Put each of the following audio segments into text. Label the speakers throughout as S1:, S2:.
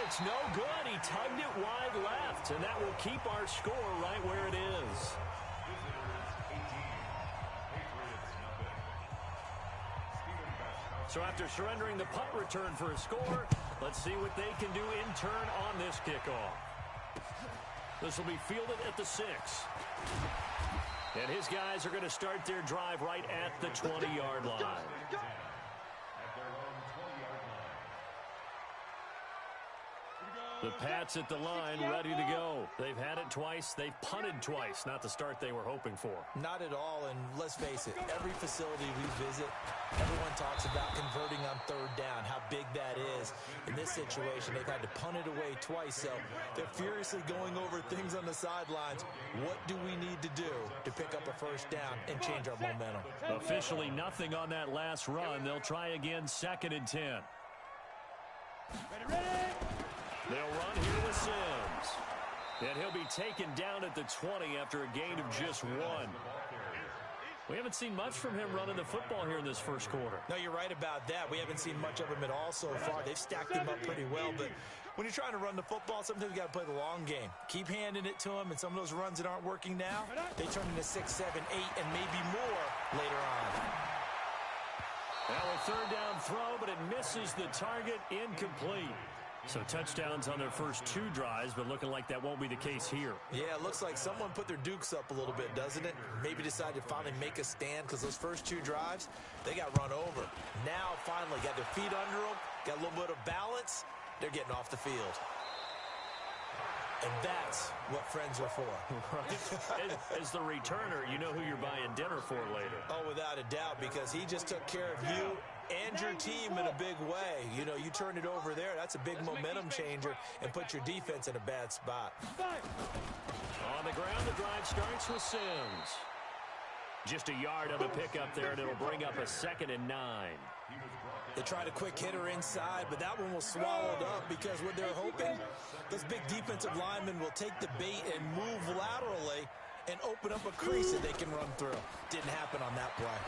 S1: It's no good. He tugged it wide left, and that will keep our score right where it is. So after surrendering the punt return for a score, let's see what they can do in turn on this kickoff. This will be fielded at the 6. And his guys are going to start their drive right at the 20-yard line. The Pats at the line, ready to go. They've had it twice. They've punted twice. Not the start they were hoping for.
S2: Not at all, and let's face it, every facility we visit, everyone talks about converting on third down, how big that is. In this situation, they've had to punt it away twice, so they're furiously going over things on the sidelines. What do we need to do to pick up a first down and change our momentum?
S1: Officially nothing on that last run. They'll try again, 2nd and 10.
S3: Ready?
S1: They'll run here with Sims. And he'll be taken down at the 20 after a gain of just 1. We haven't seen much from him running the football here in this first quarter.
S2: No, you're right about that. We haven't seen much of him at all so far. They've stacked him up pretty well, but when you're trying to run the football, sometimes you got to play the long game. Keep handing it to him, and some of those runs that aren't working now, they turn into 6, 7, 8, and maybe more later on.
S1: Now a third down throw, but it misses the target, incomplete. So touchdowns on their first 2 drives, but looking like that won't be the case here.
S2: Yeah, it looks like someone put their dukes up a little bit, doesn't it? Maybe decided to finally make a stand because those first 2 drives, they got run over. Now, finally, got their feet under them, got a little bit of balance. They're getting off the field. And that's what friends are for.
S1: Right. As the returner, you know who you're buying dinner for later.
S2: Oh, without a doubt, because he just took care of you and your team in a big way. You know, you turn it over there, that's a big momentum changer and put your defense in a bad spot.
S1: On the ground, the drive starts with Sims. Just a yard of a pickup there, and it'll bring up a 2nd and 9.
S2: They tried a quick hitter inside, but that one was swallowed up because what they're hoping, those big defensive linemen will take the bait and move laterally and open up a crease that they can run through. Didn't happen on that play.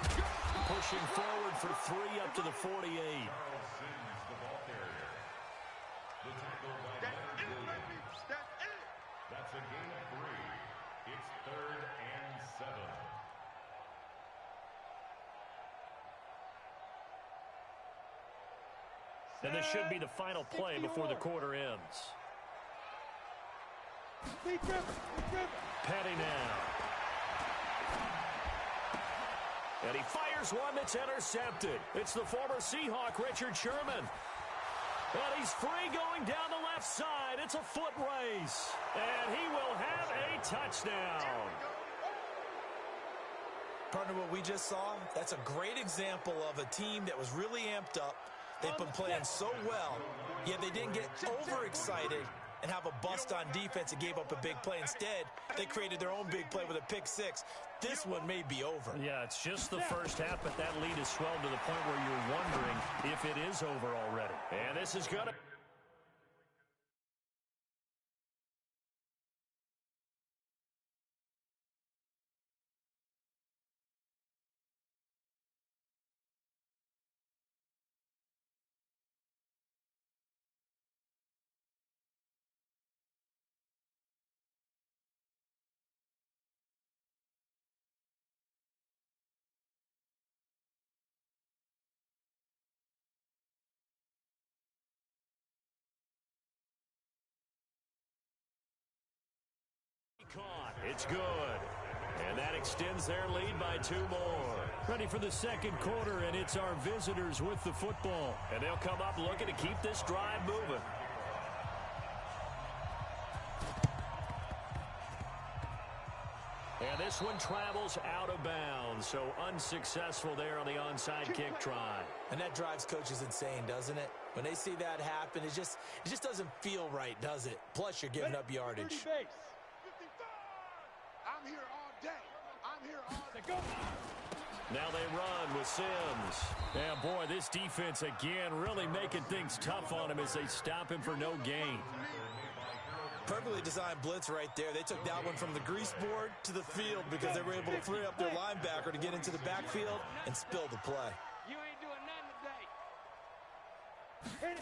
S1: Pushing forward for 3 up to the 48.
S4: That's a gain of 3. It's 3rd and 7.
S1: And this should be the final play before the quarter ends. Petty now. And he fires one that's intercepted. It's the former Seahawk, Richard Sherman. And he's free going down the left side. It's a foot race. And he will have a touchdown.
S2: Partner, what we just saw, that's a great example of a team that was really amped up. They've been playing so well, yet they didn't get overexcited and have a bust on defense and gave up a big play. Instead, they created their own big play with a pick 6. This one may be over.
S1: Yeah, it's just the first half, but that lead has swelled to the point where you're wondering if it is over already. And this is going to... Caught. It's good. And that extends their lead by 2 more. Ready for the second quarter, and it's our visitors with the football. And they'll come up looking to keep this drive moving. And this one travels out of bounds, so unsuccessful there on the onside kick try.
S2: And that drives coaches insane, doesn't it? When they see that happen, it just doesn't feel right, does it? Plus, you're giving up yardage.
S3: I'm here all day. I'm here all day. Go.
S1: Now they run with Sims. And boy, this defense again really making things tough on him as they stop him for no gain.
S2: Perfectly designed blitz right there. They took that one from the grease board to the field because they were able to free up their linebacker to get into the backfield and spill the play.
S3: You ain't doing nothing today.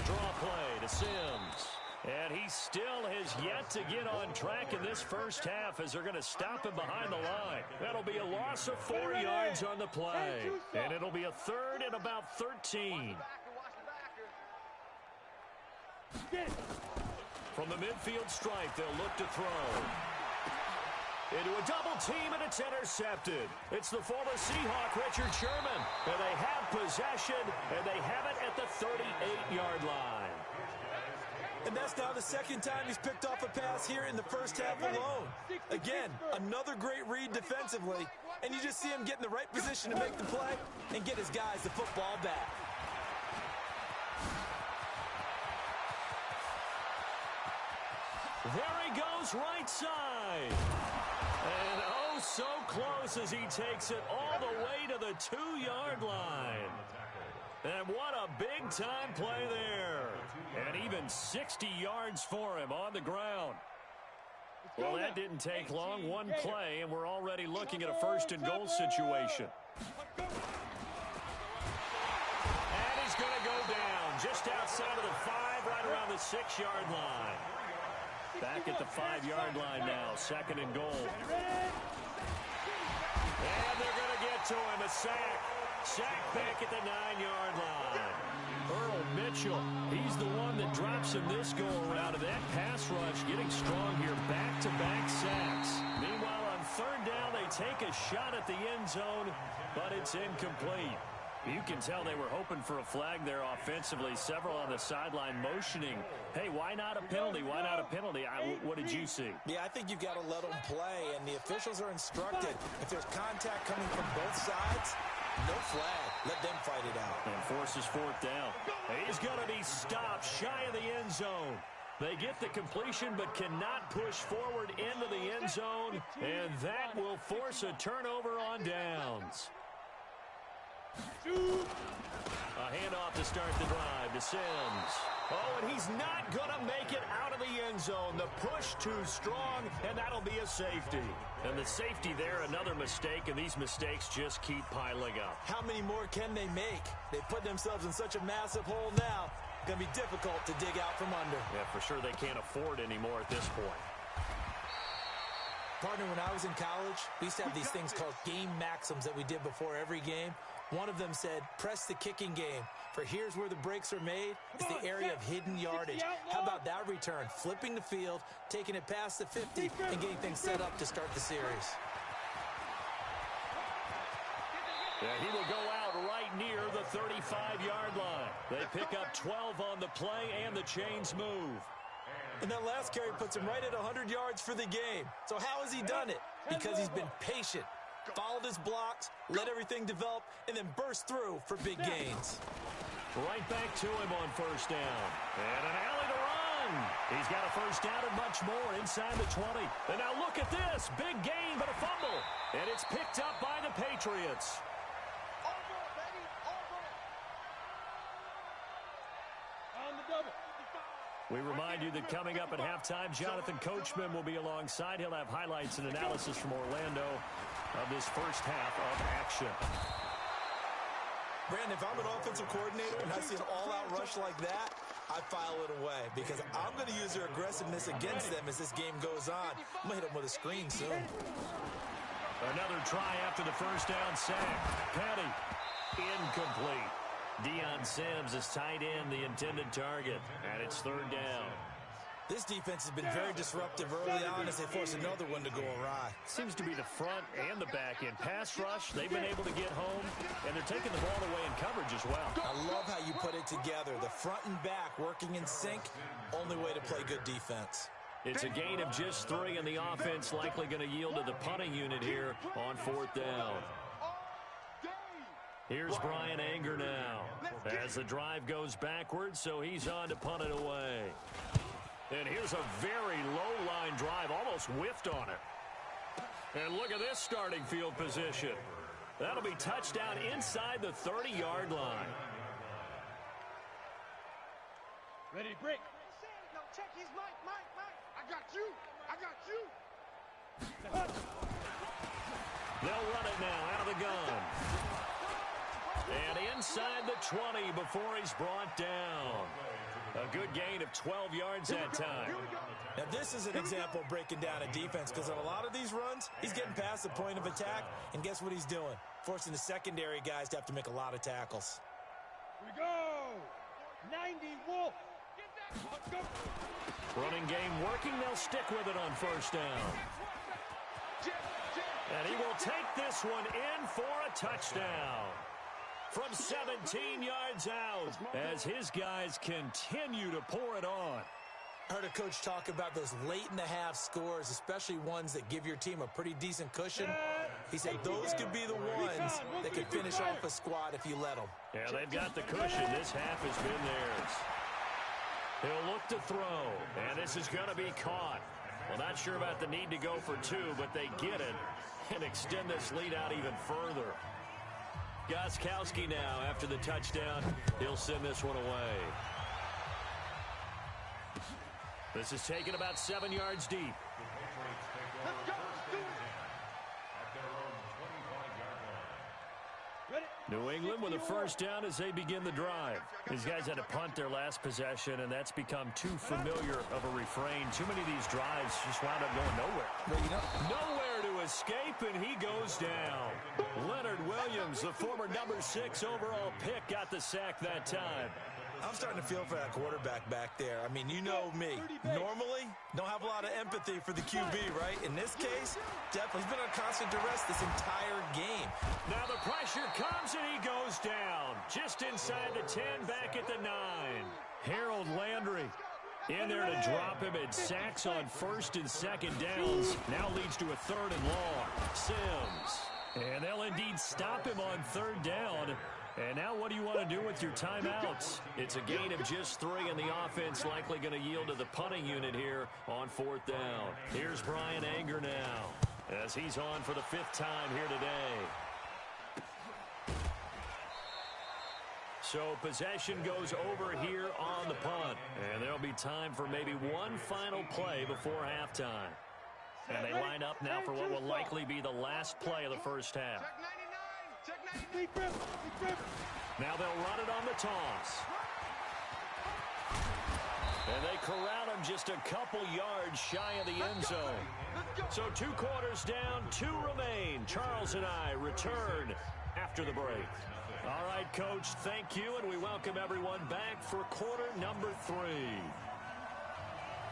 S1: Draw play. to Sims. And he still has yet to get on track in this first half as they're going to stop him behind the line. That'll be a loss of 4 yards on the play. And it'll be a third and about 13. From the midfield stripe, they'll look to throw. Into a double team, and it's intercepted. It's the former Seahawk, Richard Sherman. And they have possession, and they have it at the 38-yard line.
S2: And that's now the second time he's picked off a pass here in the first half alone. Again, another great read defensively, and you just see him get in the right position to make the play and get his guys the football back.
S1: There he goes, right side. And oh, so close as he takes it all the way to the 2-yard line. And what a big-time play there. And even 60 yards for him on the ground. Well, that didn't take long. One play, and we're already looking at a first-and-goal situation. And he's going to go down just outside of the 5, right around the 6-yard line. Back at the 5-yard line now, second and goal. And they're going to get to him, a sack. Sack back at the 9-yard line. Earl Mitchell, he's the one that drops him this go-around. And that pass rush getting strong here, back-to-back sacks. Meanwhile, on third down, they take a shot at the end zone, but it's incomplete. You can tell they were hoping for a flag there offensively. Several on the sideline motioning, hey, why not a penalty? Why not a penalty? What did you see?
S2: Yeah, I think you've got to let them play, and the officials are instructed. If there's contact coming from both sides, no flag. Let them fight it out.
S1: And forces fourth down. He's going to be stopped shy of the end zone. They get the completion but cannot push forward into the end zone, and that will force a turnover on downs. A handoff to start the drive to Sims. Oh, and he's not going to make it out of the end zone. The push too strong, and that'll be a safety. And the safety there, another mistake, and these mistakes just keep piling up.
S2: How many more can they make? They put themselves in such a massive hole now. Going to be difficult to dig out from under.
S1: Yeah, for sure they can't afford anymore at this point.
S2: Partner, when I was in college, we used to have these things called game maxims that we did before every game. One of them said, press the kicking game. For here's where the breaks are made. It's the area of hidden yardage. How about that return? Flipping the field, taking it past the 50, and getting things set up to start the series.
S1: Yeah, he will go out right near the 35-yard line. They pick up 12 on the play, and the chains move.
S2: And that last carry puts him right at 100 yards for the game. So how has he done it? Because he's been patient, followed his blocks, let everything develop, and then burst through for big gains.
S1: Right back to him on first down. And an alley to run. He's got a first down and much more inside the 20. And now look at this. Big gain, but a fumble. And it's picked up by the Patriots.
S3: On the double.
S1: We remind you that coming up at halftime, Jonathan Coachman will be alongside. He'll have highlights and analysis from Orlando of this first half of action.
S2: Brandon, if I'm an offensive coordinator and I see an all-out rush like that, I file it away because I'm going to use their aggressiveness against them as this game goes on. I'm going to hit them with a screen soon.
S1: Another try after the first down sack. Petty, incomplete. Deion Sims is tight end, the intended target, and it's third down.
S2: This defense has been very disruptive early on as they force another one to go awry.
S1: Seems to be the front and the back end. Pass rush, they've been able to get home, and they're taking the ball away in coverage as well.
S2: I love how you put it together. The front and back working in sync, only way to play good defense.
S1: It's a gain of just 3, and the offense likely going to yield to the punting unit here on fourth down. Here's Brian Anger now as the drive goes backwards, so he's on to punt it away. And here's a very low-line drive, almost whiffed on it. And look at this starting field position. That'll be touchdown inside the 30-yard line.
S3: Ready to break. No, check his mic. I got you.
S1: They'll run it now out of the gun. And inside the 20 before he's brought down. A A good gain of 12 yards that time.
S2: Now, this is an example of breaking down a defense because on a lot of these runs, he's getting past the point of attack, and guess what he's doing? Forcing the secondary guys to have to make a lot of tackles.
S3: Here we go. 90 Wolf. Go.
S1: Running game working. They'll stick with it on first down. And he will take this one in for a touchdown. From 17 yards out as his guys continue to pour it on.
S2: I heard a coach talk about those late-in-the-half scores, especially ones that give your team a pretty decent cushion. He said those could be the ones that could finish off a squad if you let them.
S1: Yeah, they've got the cushion. This half has been theirs. He'll look to throw, and this is going to be caught. Well, not sure about the need to go for two, but they get it and extend this lead out even further. Gostkowski now, after the touchdown, he'll send this one away. This is taken about 7 yards deep. New England with a first down as they begin the drive. These guys had to punt their last possession, and that's become too familiar of a refrain. Too many of these drives just wound up going nowhere. Nowhere to escape, and he goes down. Leonard Williams, the former number 6 overall pick, got the sack that time.
S2: I'm starting to feel for that quarterback back there. I mean, you know me. Normally, don't have a lot of empathy for the QB, right? In this case, definitely he's been on constant duress this entire game.
S1: Now the pressure comes, and he goes down. Just inside the 10, back at the 9. Harold Landry in there to drop him, and sacks on first and second downs. Now leads to a 3rd and long. Sims. And they'll indeed stop him on 3rd down. And now what do you want to do with your timeouts? It's a gain of just 3, and the offense likely going to yield to the punting unit here on 4th down. Here's Brian Anger now as he's on for the 5th time here today. So possession goes over here on the punt. And there'll be time for maybe one final play before halftime. And they line up now for what will likely be the last play of the first half. Now they'll run it on the toss. And they corral him just a couple yards shy of the end zone. So 2 quarters down, 2 remain. Charles and I return after the break. All right, Coach, thank you, and we welcome everyone back for quarter number 3.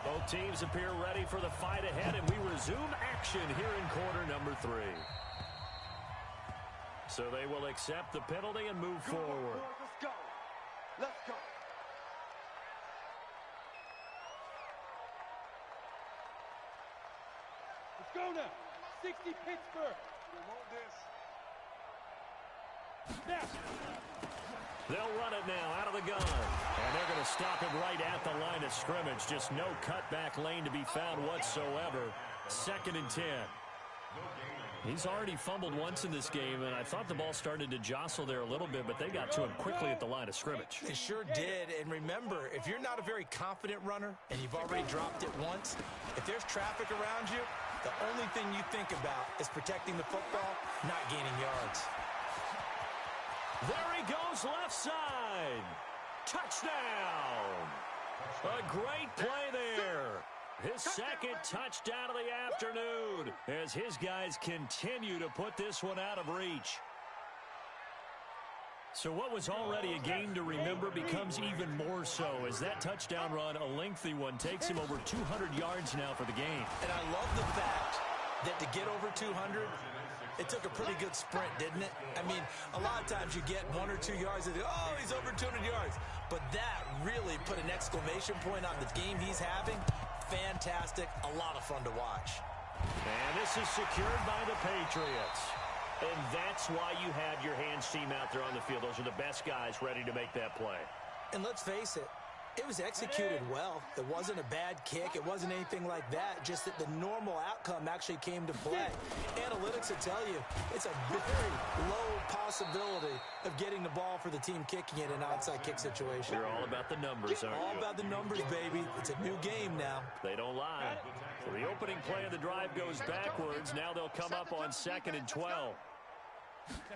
S1: Both teams appear ready for the fight ahead, and we resume action here in quarter number 3. So they will accept the penalty and move forward.
S3: Let's go. Let's go. Let's go now. 60 Pittsburgh. We want this. Snap.
S1: They'll run it now out of the gun. And they're going to stop him right at the line of scrimmage. Just no cutback lane to be found whatsoever. 2nd and 10. He's already fumbled once in this game, and I thought the ball started to jostle there a little bit, but they got to him quickly at the line of scrimmage.
S2: They sure did, and remember, if you're not a very confident runner and you've already dropped it once, if there's traffic around you, the only thing you think about is protecting the football, not gaining yards.
S1: There he goes left side. Touchdown. A great play there. His 2nd touchdown of the afternoon as his guys continue to put this one out of reach. So what was already a game to remember becomes even more so as that touchdown run, a lengthy one, takes him over 200 yards now for the game.
S2: And I love the fact that to get over 200, it took a pretty good sprint, didn't it? I mean, a lot of times you get 1 or 2 yards and oh, he's over 200 yards. But that really put an exclamation point on the game he's having. Fantastic, a lot of fun to watch.
S1: And this is secured by the Patriots. And that's why you have your hands team out there on the field. Those are the best guys ready to make that play.
S2: And let's face it, it was executed well. It wasn't a bad kick. It wasn't anything like that. Just that the normal outcome actually came to play. Analytics will tell you it's a very low possibility of getting the ball for the team kicking it in an outside kick situation.
S1: You're all about the numbers, aren't you?
S2: All about the numbers, baby. It's a new game now.
S1: They don't lie. So the opening play of the drive goes backwards. Now they'll come up on 2nd and 12.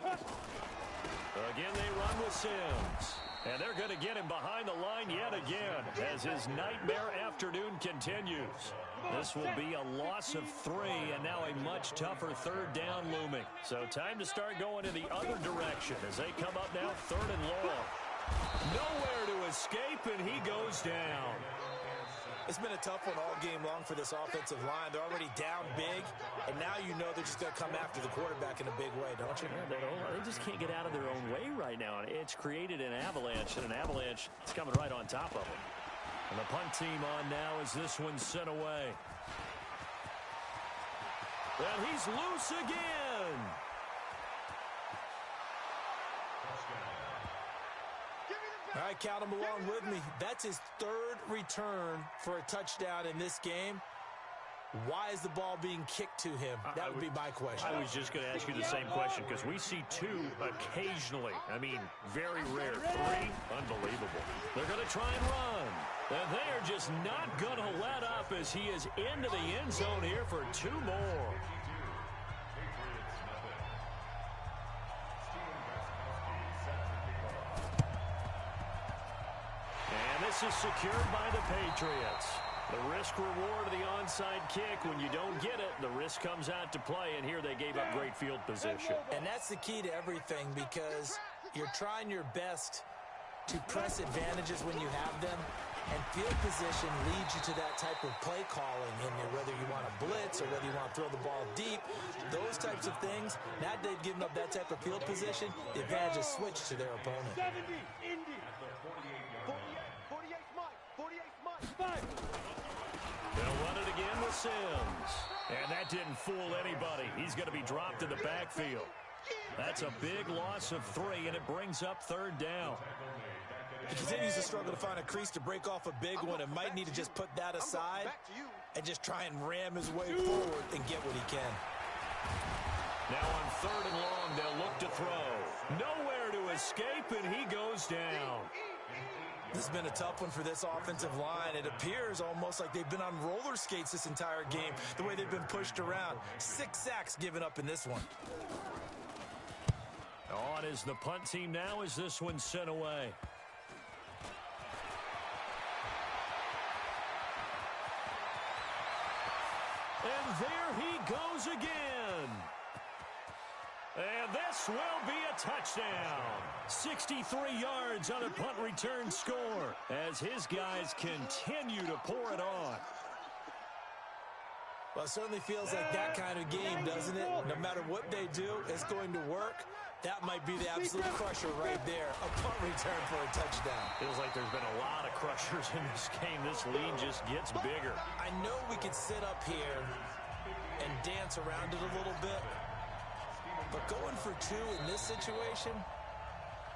S1: Again, they run with Sims. And they're going to get him behind the line yet again as his nightmare afternoon continues. This will be a loss of 3, and now a much tougher third down looming. So time to start going in the other direction as they come up now 3rd and long. Nowhere to escape, and he goes down.
S2: It's been a tough one all game long for this offensive line. They're already down big, and now you know they're just going to come after the quarterback in a big way, don't you?
S1: Yeah, they just can't get out of their own way right now. It's created an avalanche, and an avalanche is coming right on top of them. And the punt team on now as this one's sent away. And he's loose again.
S2: All right, count him along with me. That's his 3rd return for a touchdown in this game. Why is the ball being kicked to him? That would be my question.
S1: I was just going to ask you the same question because we see 2 occasionally. I mean, very rare. 3, unbelievable. They're going to try and run. And they are just not going to let up as he is into the end zone here for 2 more. This is secured by the Patriots. The risk-reward of the onside kick, when you don't get it, the risk comes out to play, and here they gave up great field position.
S2: And that's the key to everything because you're trying your best to press advantages when you have them, and field position leads you to that type of play calling, and whether you want to blitz or whether you want to throw the ball deep, those types of things. Now they've given up that type of field position, the advantage is switched to their opponent.
S3: 70, Indy. 48 Mike.
S1: They'll run it again with Sims. And that didn't fool anybody. He's going to be dropped in the backfield. That's a big loss of 3, and it brings up 3rd down.
S2: He continues to struggle to find a crease to break off a big one and might need to just put that aside and just try and ram his way forward and get what he can.
S1: Now on 3rd and long, they'll look to throw. Nowhere to escape, and he goes down.
S2: This has been a tough one for this offensive line. It appears almost like they've been on roller skates this entire game, the way they've been pushed around. 6 sacks given up in this one.
S1: On is the punt team now as this one's sent away. And there he goes again. And this will be a touchdown. 63 yards on a punt return score as his guys continue to pour it on.
S2: Well, it certainly feels like that kind of game, doesn't it? No matter what they do, it's going to work. That might be the absolute crusher right there. A punt return for a touchdown.
S1: Feels like there's been a lot of crushers in this game. This lead just gets bigger.
S2: I know we could sit up here and dance around it a little bit, but going for 2 in this situation,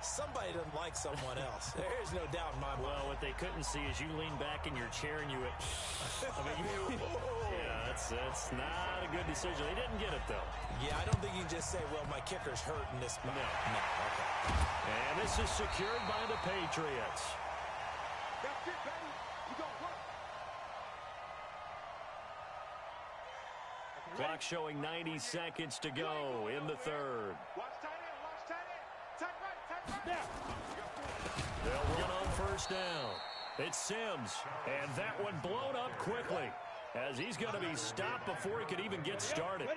S2: somebody doesn't like someone else. There's no doubt in my mind.
S1: Well, what they couldn't see is you lean back in your chair and you went, yeah, that's not a good decision. They didn't get it, though.
S2: Yeah, I don't think you can just say, well, my kicker's hurt in this spot.
S1: No.
S2: Okay.
S1: And this is secured by the Patriots.
S3: That's it, baby. You gonna work.
S1: Clock showing 90 seconds to go in the 3rd.
S3: Watch tight end. Watch tight end. Tight right. Now.
S1: They'll run on 1st down. It's Sims, and that one blown up quickly as he's going to be stopped before he could even get started.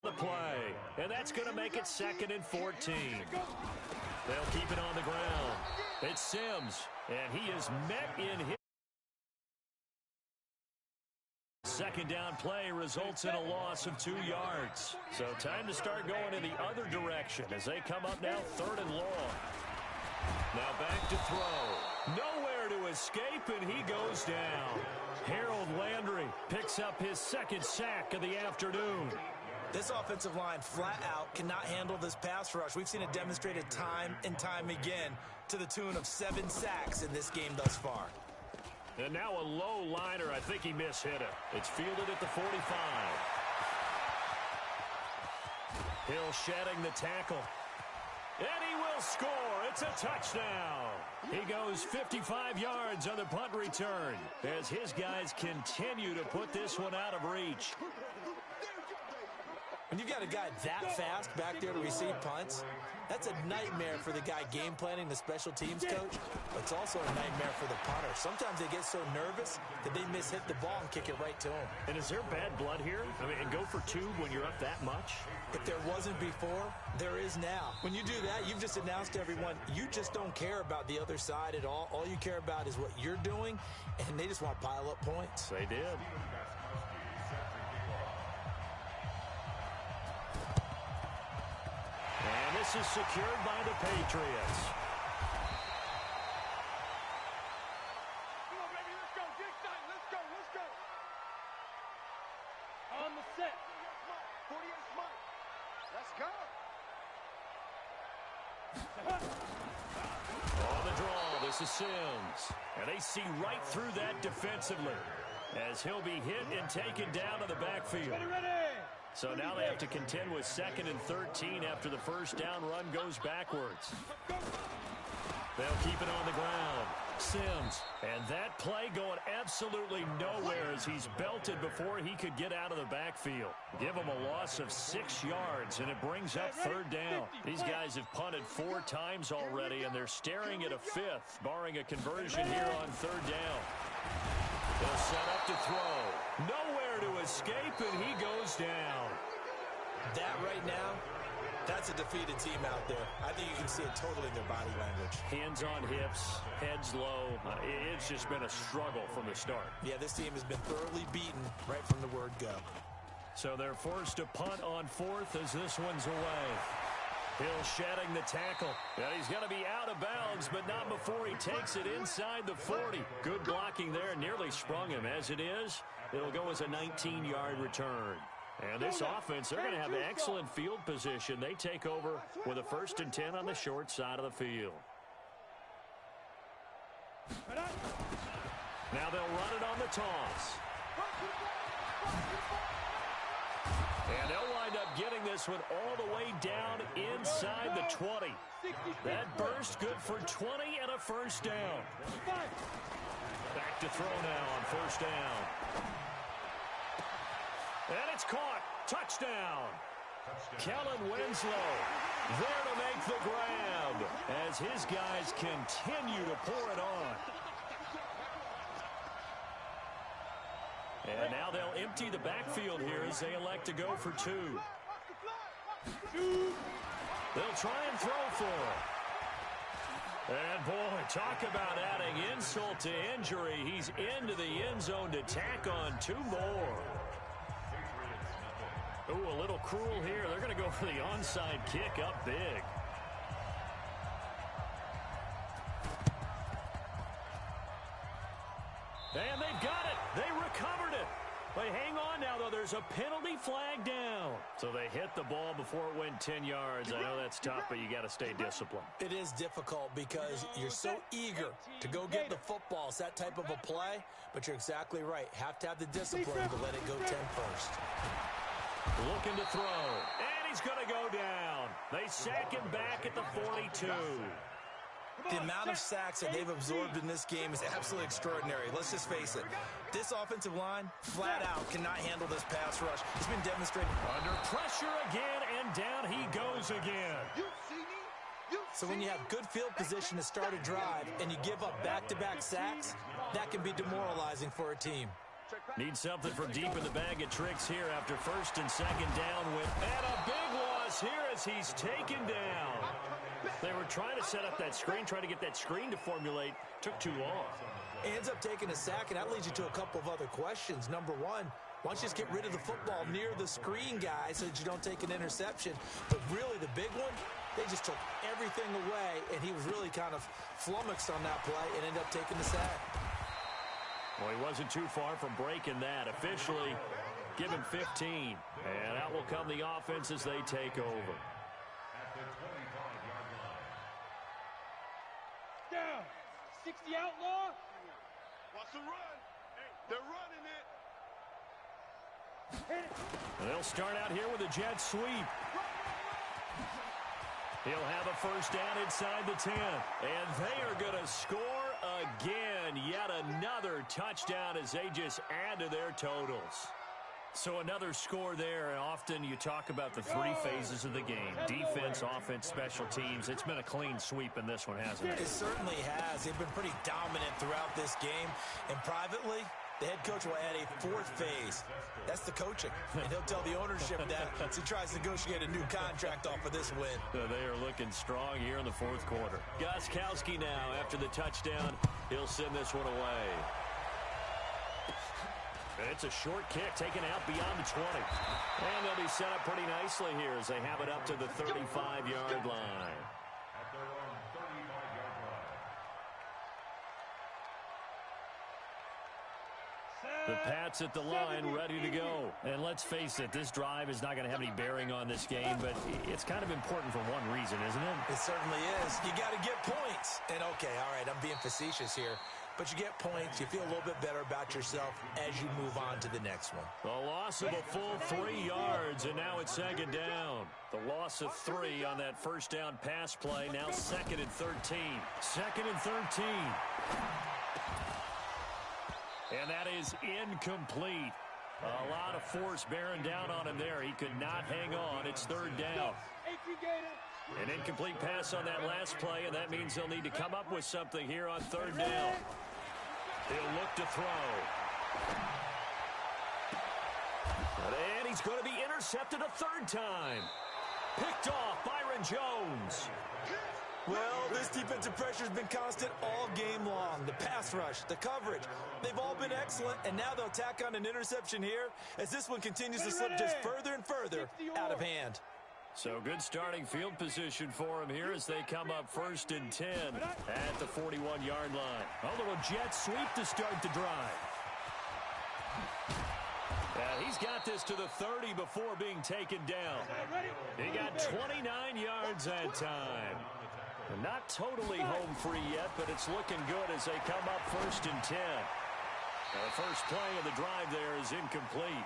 S1: The play, and that's going to make it 2nd and 14. They'll keep it on the ground. It's Sims, and he is met in his 2nd down play results in a loss of 2 yards. So time to start going in the other direction as they come up now 3rd and long. Now back to throw. Nowhere to escape, and he goes down. Harold Landry picks up his 2nd sack of the afternoon.
S2: This offensive line flat out cannot handle this pass rush. We've seen it demonstrated time and time again to the tune of 7 sacks in this game thus far.
S1: And now a low liner. I think he mishit it. It's fielded at the 45. Hill shedding the tackle. And he will score. It's a touchdown. He goes 55 yards on the punt return as his guys continue to put this one out of reach.
S2: When you've got a guy that fast back there to receive punts, that's a nightmare for the guy game planning, the special teams coach, but it's also a nightmare for the punter. Sometimes they get so nervous that they mishit the ball and kick it right to him.
S1: And is there bad blood here? I mean, and go for two when you're up that much?
S2: If there wasn't before, there is now. When you do that, you've just announced to everyone, you just don't care about the other side at all. All you care about is what you're doing, and they just want to pile up points.
S1: They did. And this is secured by the Patriots.
S3: Come on, baby, let's go. Get excited. Let's go. Let's go. On the set. 48 Smart. Let's go.
S1: On the draw, this is Sims. And they see right through that defensively as he'll be hit and taken down to the backfield.
S3: Ready.
S1: So now they have to contend with 2nd and 13 after the first down run goes backwards. They'll keep it on the ground. Sims. And that play going absolutely nowhere as he's belted before he could get out of the backfield. Give him a loss of 6 yards, and it brings up 3rd down. These guys have punted 4 times already, and they're staring at a 5th, barring a conversion here on 3rd down. They'll set up to throw. Nowhere to escape, and he goes down.
S2: That right now, that's a defeated team out there. I think you can see it totally in their body language.
S1: Hands on hips, heads low. It's just been a struggle from the start.
S2: Yeah, this team has been thoroughly beaten right from the word go.
S1: So they're forced to punt on 4th as this one's away. Hill shedding the tackle. And he's going to be out of bounds, but not before he takes it inside the 40. Good blocking there. Nearly sprung him. As it is, it'll go as a 19-yard return. And this offense, they're going to have excellent field position. They take over with a 1st and 10 on the short side of the field. Now they'll run it on the toss. And they'll wind up getting this one all the way down inside the 20. That burst good for 20 and a 1st down. Back to throw now on 1st down. And it's caught. Touchdown. Kellen Winslow there to make the grab as his guys continue to pour it on. And now they'll empty the backfield here as they elect to go for 2. They'll try and throw for it. And boy, talk about adding insult to injury. He's into the end zone to tack on 2 more. Ooh, a little cruel here. They're going to go for the onside kick up big. And they've got it. They recovered it. They hang on now, though. There's a penalty flag down. So they hit the ball before it went 10 yards. I know that's tough, but you got to stay disciplined.
S2: It is difficult because you're so eager to go get the football. It's that type of a play, but you're exactly right. Have to have the discipline to let it go 10 first.
S1: Looking to throw. And he's going to go down. They sack him back at the 42.
S2: The amount of sacks that they've absorbed in this game is absolutely extraordinary. Let's just face it. This offensive line, flat out, cannot handle this pass rush. It's been demonstrated.
S1: Under pressure again, and down he goes again.
S2: So when you have good field position to start a drive and you give up back-to-back sacks, that can be demoralizing for a team.
S1: Need something from deep in the bag of tricks here after 1st and 2nd down with. And a big loss here as he's taken down. They were trying to set up that screen, trying to get that screen to formulate. Took too long.
S2: Ends up taking a sack, and that leads you to a couple of other questions. Number one, why don't you just get rid of the football near the screen guy so that you don't take an interception? But really, the big one, they just took everything away, and he was really kind of flummoxed on that play and ended up taking the sack.
S1: Well, he wasn't too far from breaking that. Officially, give him 15. And out will come the offense as they take over.
S3: Down. 60 outlaw. Watch the run. They're running it.
S1: They'll start out here with a jet sweep. He'll have a 1st down inside the 10. And they are going to score again. Yet another touchdown as they just add to their totals. So another score there, and often you talk about the three phases of the game. Defense, offense, special teams. It's been a clean sweep in this one, hasn't it?
S2: It certainly has. They've been pretty dominant throughout this game. And privately, the head coach will add a fourth phase. That's the coaching. And he'll tell the ownership that as he tries to negotiate a new contract off of this win.
S1: They are looking strong here in the fourth quarter. Gostkowski now, after the touchdown, he'll send this one away. It's a short kick taken out beyond the 20. And they'll be set up pretty nicely here as they have it up to the 35-yard line.
S4: At their own 35-yard line.
S1: The Pats at the line, ready to go. And let's face it, this drive is not going to have any bearing on this game, but it's kind of important for one reason, isn't it?
S2: It certainly is. You got to get points. And, okay, all right, I'm being facetious here. But you get points, you feel a little bit better about yourself as you move on to the next one.
S1: The loss of a full 3 yards, and now it's second down. The loss of 3 on that first down pass play, now 2nd and 13. 2nd and 13. And that is incomplete. A lot of force bearing down on him there. He could not hang on. It's 3rd down. An incomplete pass on that last play, and that means they'll need to come up with something here on 3rd down. He'll look to throw. And he's going to be intercepted a 3rd time. Picked off Byron Jones.
S2: Well, this defensive pressure has been constant all game long. The pass rush, the coverage, they've all been excellent, and now they'll tack on an interception here as this one continues to slip just further and further out of hand.
S1: So good starting field position for him here as they come up 1st and 10 at the 41-yard line. A little jet sweep to start the drive. He's got this to the 30 before being taken down. He got 29 yards that time. Not totally home free yet, but it's looking good as they come up 1st and 10. The first play of the drive there is incomplete.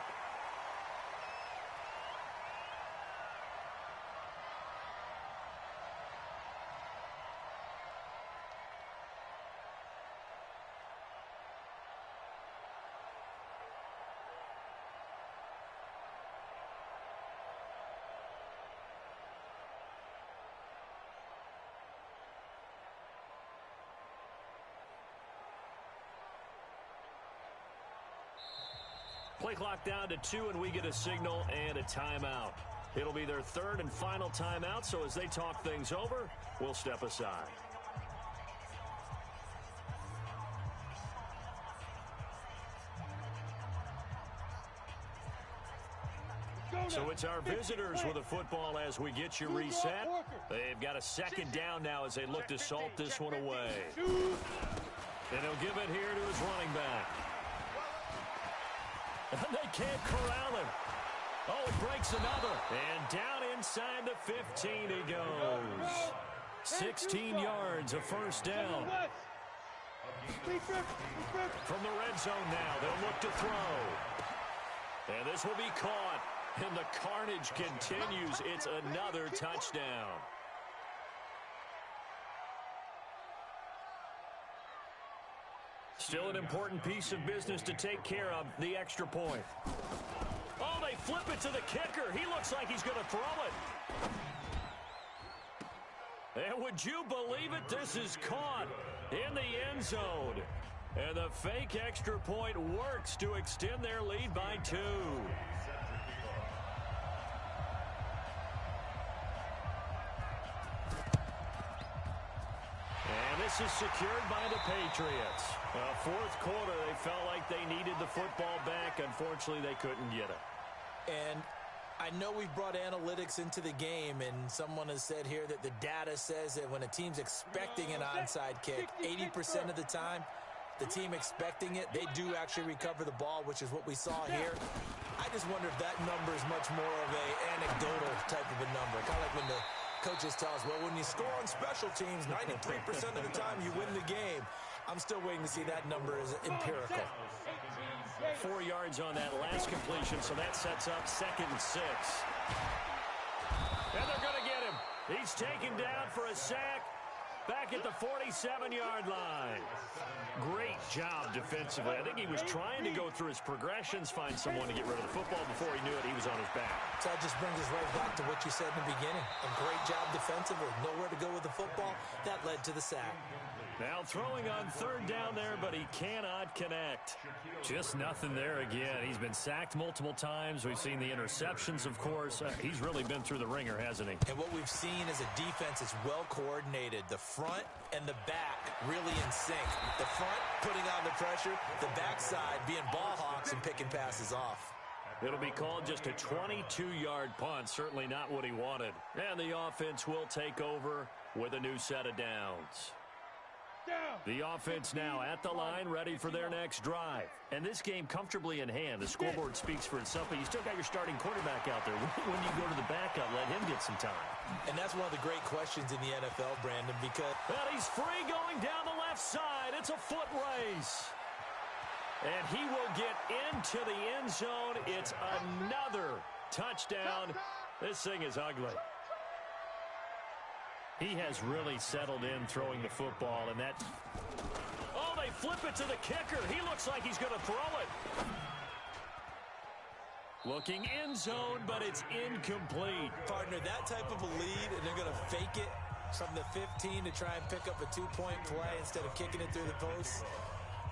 S1: Play clock down to 2, and we get a signal and a timeout. It'll be their 3rd and final timeout, so as they talk things over, we'll step aside. So it's our visitors with a football as we get you reset. They've got a 2nd down now as they look to salt this one away. And he'll give it here to his running back. And they can't corral him. Oh, it breaks another. And down inside the 15 he goes. 16 yards, a 1st down. From the red zone now, they'll look to throw. And this will be caught. And the carnage continues. It's another touchdown. Still an important piece of business to take care of, the extra point. Oh, they flip it to the kicker. He looks like he's going to throw it. And would you believe it? This is caught in the end zone. And the fake extra point works to extend their lead by 2. And this is secured by the Patriots. 4th quarter, they felt like they needed the football back. Unfortunately, they couldn't get it.
S2: And I know we've brought analytics into the game, and someone has said here that the data says that when a team's expecting an onside kick, 80% of the time, the team expecting it, they do actually recover the ball, which is what we saw here. I just wonder if that number is much more of an anecdotal type of a number. Kind of like when the coaches tell us, well, when you score on special teams, 93% of the time you win the game. I'm still waiting to see that number as empirical.
S1: 4 yards on that last completion, so that sets up 2nd and 6. And they're going to get him. He's taken down for a sack, back at the 47-yard line. Great job defensively. I think he was trying to go through his progressions, find someone to get rid of the football. Before he knew it, he was on his back.
S2: So that just brings us right back to what you said in the beginning. A great job defensively. Nowhere to go with the football. That led to the sack.
S1: Now throwing on third down there, but he cannot connect. Just nothing there again. He's been sacked multiple times. We've seen the interceptions, of course. He's really been through the ringer, hasn't he?
S2: And what we've seen is a defense that's well coordinated. The front and the back really in sync. The front putting on the pressure, the backside being ball hawks and picking passes off.
S1: It'll be called just a 22-yard punt. Certainly not what he wanted. And the offense will take over with a new set of downs. The offense now at the line, ready for their next drive. And this game comfortably in hand. The scoreboard speaks for itself, but you still got your starting quarterback out there. When you go to the backup, let him get some time.
S2: And that's one of the great questions in the NFL, Brandon, because...
S1: Well, he's free going down the left side. It's a foot race. And he will get into the end zone. It's another touchdown. This thing is ugly. He has really settled in throwing the football, and that... Oh, they flip it to the kicker. He looks like he's going to throw it. Looking end zone, but it's incomplete.
S2: Partner, that type of a lead, and they're going to fake it from the 15 to try and pick up a 2-point play instead of kicking it through the post.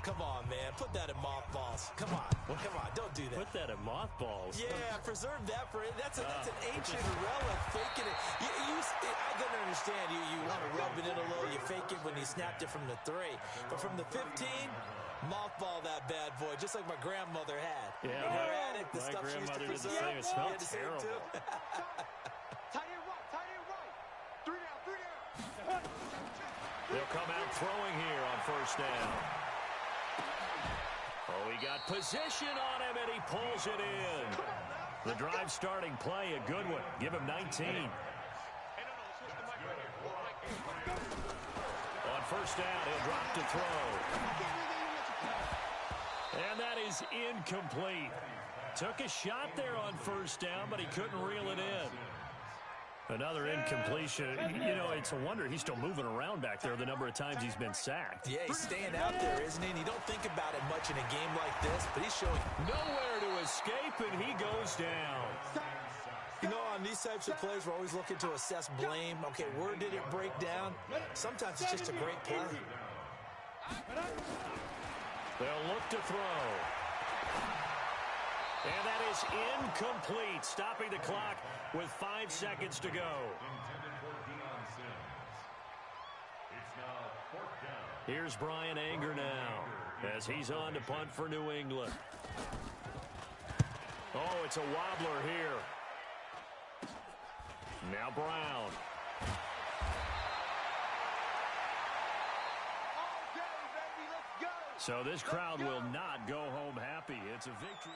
S2: Come on, man. Put that in mothballs. Come on. Come on. Don't do that.
S1: Put that in mothballs?
S2: Yeah, preserve that for it. That's an ancient relic. Faking it. I can understand. You want to rub it in a little. You fake it when you snapped it from the 3. But from the 15, mothball that bad boy, just like my grandmother had.
S1: Yeah.
S2: When we're at it, the
S1: my
S2: stuff she used to
S1: grandmother did the
S2: preserve.
S1: same. It smelled terrible.
S3: Tight end right. 3 down.
S1: They'll come out throwing here on first down. Oh, he got position on him, and he pulls it in. The drive starting play, a good one. Give him 19. On first down, he'll drop to throw. And that is incomplete. Took a shot there on first down, but he couldn't reel it in. Another incompletion. You know, it's a wonder he's still moving around back there the number of times he's been sacked.
S2: Yeah, he's staying out there, isn't he? And you don't think about it much in a game like this, but he's showing
S1: nowhere to escape, and he goes down.
S2: You know, on these types of plays, we're always looking to assess blame. Okay, where did it break down? Sometimes it's just a great play.
S1: They'll look to throw. And that is incomplete, stopping the clock with 5 seconds to go. Here's Brian Anger now as he's on to punt for New England. Oh, it's a wobbler here. Now Brown. So this crowd will not go home happy. It's a victory.